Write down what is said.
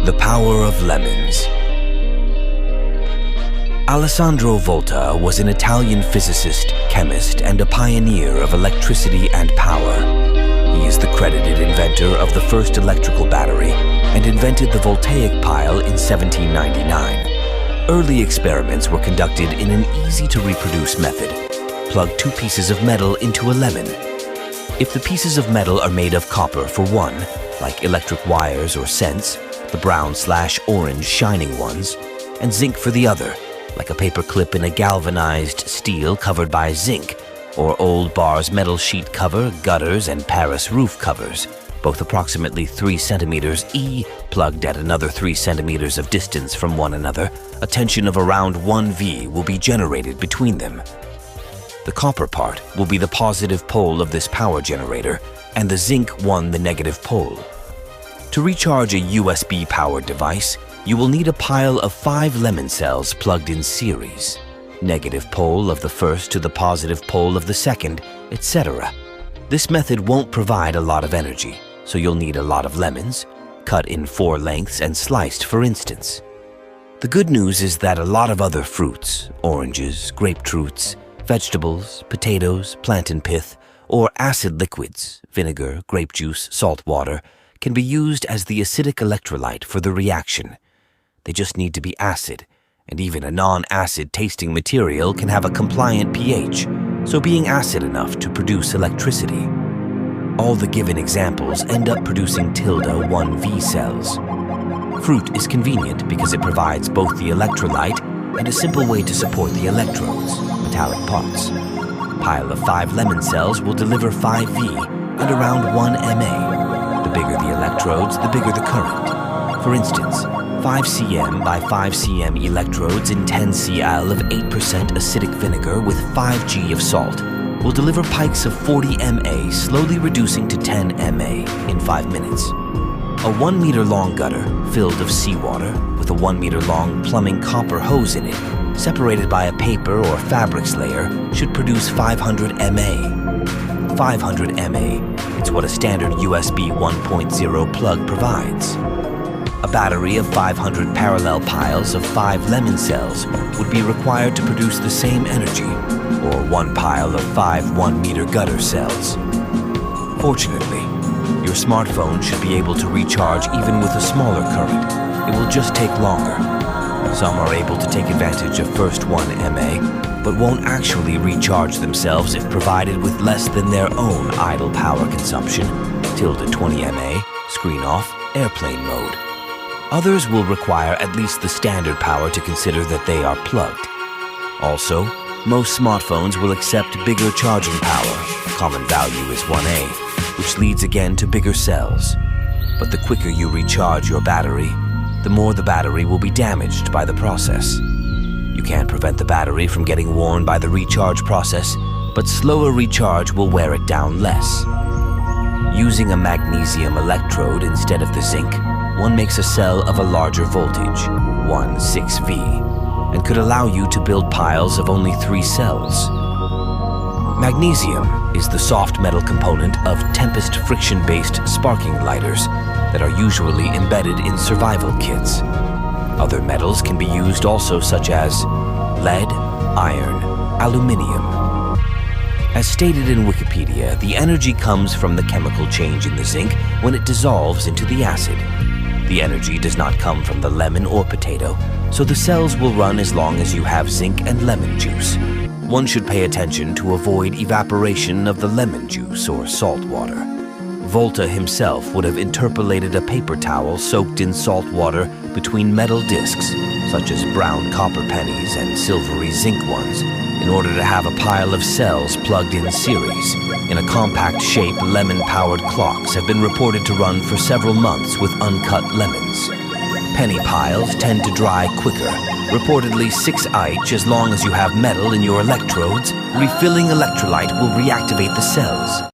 The power of lemons. Alessandro Volta was an Italian physicist, chemist, and a pioneer of electricity and power. He is the credited inventor of the first electrical battery and invented the Voltaic pile in 1799. Early experiments were conducted in an easy-to-reproduce method. Plug 2 pieces of metal into a lemon. If the pieces of metal are made of copper for one, like electric wires or scents, the brown/orange shining ones, and zinc for the other, like a paper clip in a galvanized steel covered by zinc, or old bar's metal sheet cover, gutters, and Paris roof covers, both approximately 3 centimeters E, plugged at another 3 centimeters of distance from one another, a tension of around 1 V will be generated between them. The copper part will be the positive pole of this power generator, and the zinc the negative pole. To recharge a USB-powered device, you will need a pile of 5 lemon cells plugged in series, negative pole of the first to the positive pole of the second, etc. This method won't provide a lot of energy, so you'll need a lot of lemons, cut in 4 lengths and sliced, for instance. The good news is that a lot of other fruits, oranges, grapefruits, vegetables, potatoes, plantain pith, or acid liquids, vinegar, grape juice, salt water, can be used as the acidic electrolyte for the reaction. They just need to be acid, and even a non-acid tasting material can have a compliant pH, so being acid enough to produce electricity. All the given examples end up producing tilde-1V cells. Fruit is convenient because it provides both the electrolyte and a simple way to support the electrodes, metallic pots. Pile of 5 lemon cells will deliver 5 V and around 1 MA. The bigger the electrodes, the bigger the current. For instance, 5 cm by 5 cm electrodes in 10 cl of 8% acidic vinegar with 5 G of salt will deliver pikes of 40 MA, slowly reducing to 10 MA in 5 minutes. A 1 meter long gutter filled of seawater with a 1 meter long plumbing copper hose in it, separated by a paper or fabrics layer, should produce 500 MA. 500 MA, it's what a standard USB 1.0 plug provides. A battery of 500 parallel piles of 5 lemon cells would be required to produce the same energy, or 1 pile of 5 1-meter gutter cells. Fortunately, your smartphone should be able to recharge even with a smaller current. It will just take longer. Some are able to take advantage of first 1 MA, but won't actually recharge themselves if provided with less than their own idle power consumption, tilde-20 MA, screen off, airplane mode. Others will require at least the standard power to consider that they are plugged. Also, most smartphones will accept bigger charging power. Common value is 1A, which leads again to bigger cells. But the quicker you recharge your battery, the more the battery will be damaged by the process. You can't prevent the battery from getting worn by the recharge process, but slower recharge will wear it down less. Using a magnesium electrode instead of the zinc, one makes a cell of a larger voltage, 1,6V, and could allow you to build piles of only 3 cells. Magnesium is the soft metal component of tempest friction-based sparking lighters that are usually embedded in survival kits. Other metals can be used also, such as lead, iron, aluminium. As stated in Wikipedia, the energy comes from the chemical change in the zinc when it dissolves into the acid. The energy does not come from the lemon or potato, so the cells will run as long as you have zinc and lemon juice. One should pay attention to avoid evaporation of the lemon juice or salt water. Volta himself would have interpolated a paper towel soaked in salt water between metal discs, such as brown copper pennies and silvery zinc ones, in order to have a pile of cells plugged in series. In a compact shape, lemon-powered clocks have been reported to run for several months with uncut lemons. Penny piles tend to dry quicker, reportedly 6 as long as you have metal in your electrodes. Refilling electrolyte will reactivate the cells.